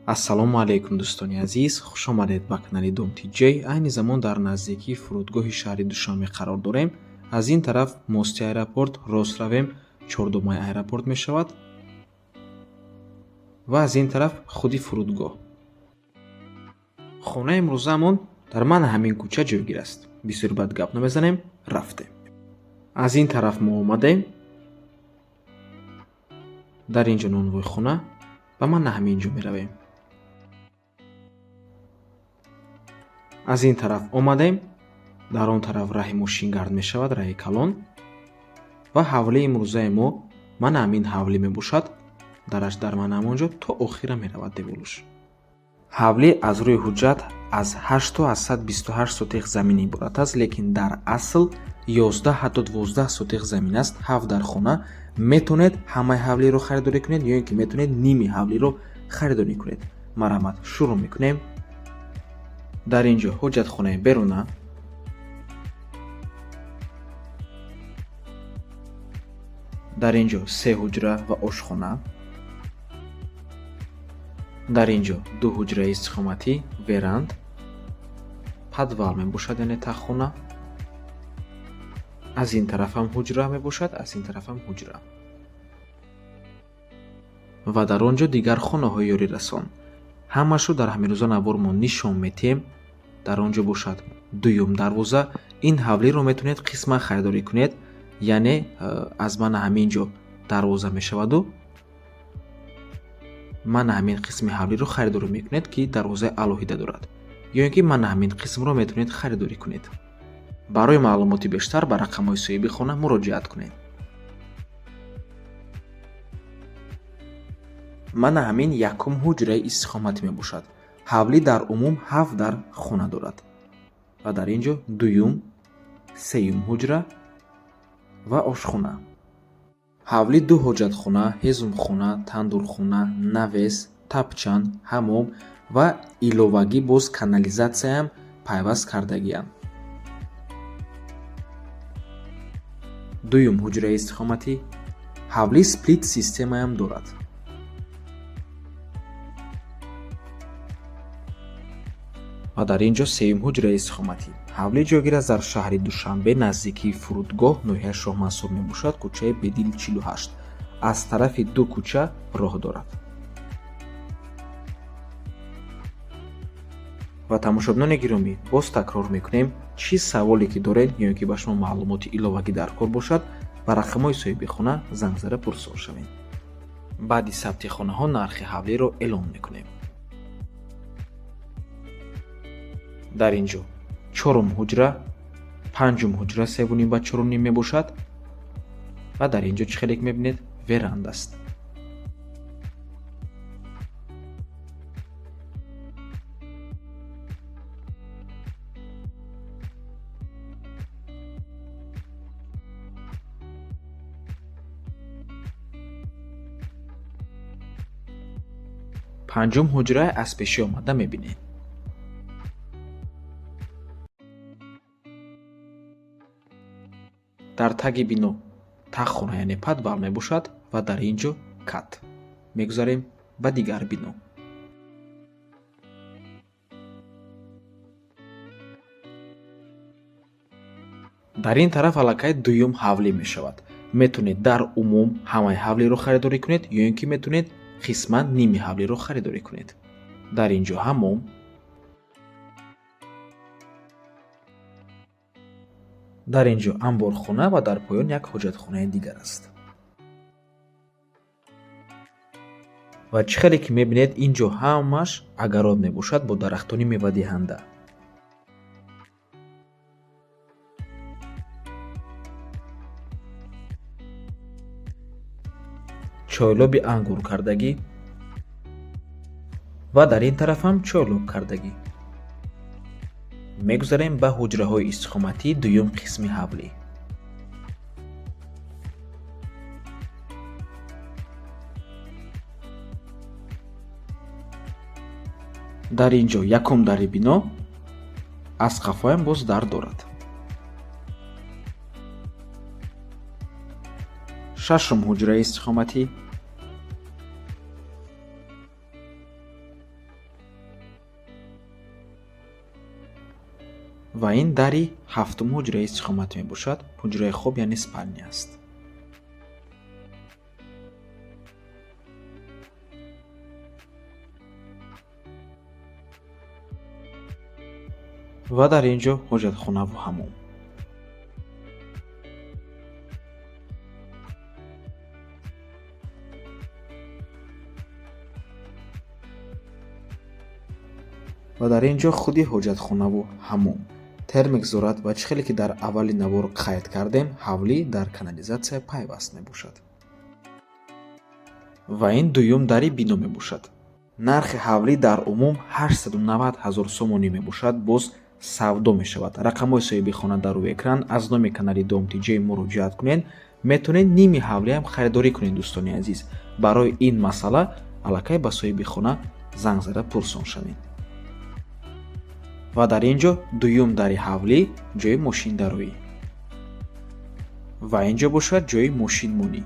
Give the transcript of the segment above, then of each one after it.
ассалому алайкум дӯстони азиз, хушомадед ба канали Dom.tj. Айни замон дар наздикии фурудгоҳи шаҳри Душанбе қарор дорем. Аз ин тараф Мости аэропорт рост равем, Чордумай аэропорт мешавад ва аз ин тараф худи фурудгоҳ. хонаи имрӯзаамон дар ман ҳамин кӯча ҷойгир аст. Бисёр бад гап намезанем, рафтем. Аз ин тараф мо омадем. Дар ин ҷо нонвои хона ба ман ҳамин ҷо меравем. аз ин тараф омадем, дар он тараф раҳи мошингард мешавад, раҳи калон ва ҳавлии имрӯзаи мо ман ҳамин ҳавлӣ мебошад. дараш дар ман ҳамонҷо то охира меравад деволуш. ҳавлӣ аз рӯи ҳуҷҷат аз 8 то аз 128 сотиқ замин иборат аст, лекин дар асл 11 ҳатто 12 сотиқ замин аст. 7 дар хона метавонед ҳамаи ҳавлиро харидорӣ кунед ё ин ки метавонед ними ҳавлиро харидорӣ кунед. марамат шурӯъ мекунем. дар ин ҷо ҳоҷатхонаи беруна, дар ин ҷо 3 ҳуҷра ва ошхона, дар ин ҷо 2 ҳуҷраи истиқоматӣ, веранд, падвал мебошад, яъне таххона. аз ин тараф ҳам ҳуҷра мебошад, аз ин тараф ҳам ҳуҷра. ва дар он ҷо дигар хонаҳои ёрирасон. ҳамаашро дар ҳамирӯза навор мо нишон медиҳем. дар он ҷо бошад дуюм дарвоза. ин ҳавлиро метавонед қисман харидорӣ кунед, яъне аз ман ҳамин ҷо дарвоза мешаваду ман ҳамин қисми ҳавлиро харидорӣ мекунед, ки дарвозаи алоҳида дорад, ё ин ки ман ҳамин қисмро метавонед харидорӣ кунед. барои маълумоти бештар ба рақамҳои соҳиби хона муроҷиат кунед. ман ҳамин якум ҳуҷраи истиқоматӣ мебошад. ҳавлӣ дар умум 7 дар хона дорад. ва дар ин ҷо дуюм, сеюм ҳуҷра ва ошхона. ҳавлӣ 2 ҳоҷатхона, ҳезумхона, тандурхона, навес, тапчан, ҳаммом ва иловагӣ боз канализатсияам пайваст кардагиам. дуюм ҳуҷраи истиқоматӣ. ҳавлӣ сплит системаам дорад. ва дар ин ҷо сеюм ҳуҷраи истиқоматӣ. ҳавлӣ ҷойгир аст дар шаҳри Душанбе, наздикии фурудгоҳ, ноҳияи Шоҳ Мансур мебошад, кӯчаи Бедил 48. аз тарафи 2 кӯча роҳ дорад. ва тамошобинони гиромӣ, боз такрор мекунем, чӣ саволе ки доред ё ин ки ба шумо маълумоти иловагӣ дар кор бошад, ба рақамҳои соҳиби хона занг зада пурсол шавед. баъди сабти хонаҳо нархи ҳавлиро эълон мекунем. дар ин ҷо 4 ҳуҷра, 5 ҳуҷра 3.5 ба 4.5 мебошад ва дар ин ҷо чӣ хелек мебинед, веранд аст. панҷум ҳуҷра аз пешӣ омада мебинед. дар таги бино таххона яъне падвал мебошад ва дар ин ҷо кат. мегузарем ба дигар бино. дар ин тараф аллакай дуюм ҳавлӣ мешавад. метавонед дар умум ҳамаи ҳавлиро харидорӣ кунед ё ин ки метавонед қисман ними ҳавлиро харидорӣ кунед. дар ин ҷо ҳаммом, дар ин ҷо амборхона ва дар поён як ҳоҷатхонаи дигар аст. ва чӣ хеле ки мебинед, ин ҷо ҳамаш агарод мебошад бо дарахтони мевадиҳанда. чойлоби ангур кардагӣ ва дар ин тараф ҳам чойлоб кардагӣ. мегузарем ба ҳуҷраҳои истиқоматӣ, дуюм қисми ҳавлӣ. дар ин ҷо якум дари бино аз қафоям боз дар дорад. шашум ҳуҷраи истиқоматӣ. ва ин дари ҳафтум ҳуҷраи истиқомат мебошад. ҳуҷраи хоб яъне спальня аст. ва дар ин ҷо ҳоҷатхонаву ҳаммом. ва дар ин ҷо худи ҳоҷатхонаву ҳаммом. тер мегузорад ва чӣ хеле ки дар аввали навор қайд кардем, ҳавлӣ дар канализатсия пайваст мебошад. ва ин дуюм дари бино мебошад. нархи ҳавлӣ дар умум 890 000 сомонӣ мебошад. боз савдо мешавад. рақамҳои соҳиби хона дар рӯи экран. аз номи канали Dom.tj муроҷиат кунед. метавонед ними ҳавлиам харидорӣ кунед. дӯстони азиз, барои ин масъала аллакай ба соҳиби хона занг зада пурсон шавед. ва дар ин ҷо дуюм дари ҳавлӣ ҷои мошиндароӣ. ва ин ҷо бошад ҷои мошинмонӣ.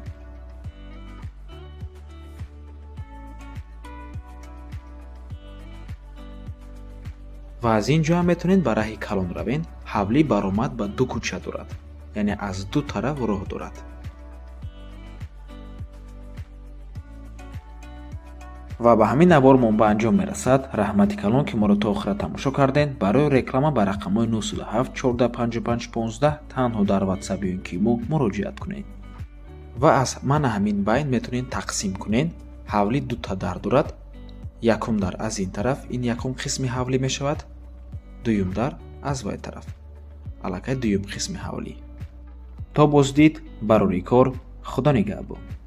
ва аз ин ҷо ҳам метавонед ба раҳи калон равед. ҳавлӣ баромад ба ду кӯча дорад, яъне аз ду тараф роҳ дорад. ва ба ҳамин навормон ба анҷом мерасад. раҳмати калон ки моро то охира тамошо кардед. барои реклама ба рақамҳои 907 1455 15 танҳо дар ватсаби мо муроҷиат кунед. ва аз mana ҳамин байн метавонед тақсим кунед. ҳавлӣ дута дар дорад. якум дар аз ин тараф, ин якум қисми ҳавлӣ мешавад. дуюм дар аз вай тараф, аллакай дуюм қисми ҳавлӣ. то боздид барори кор. худо нигаҳбон.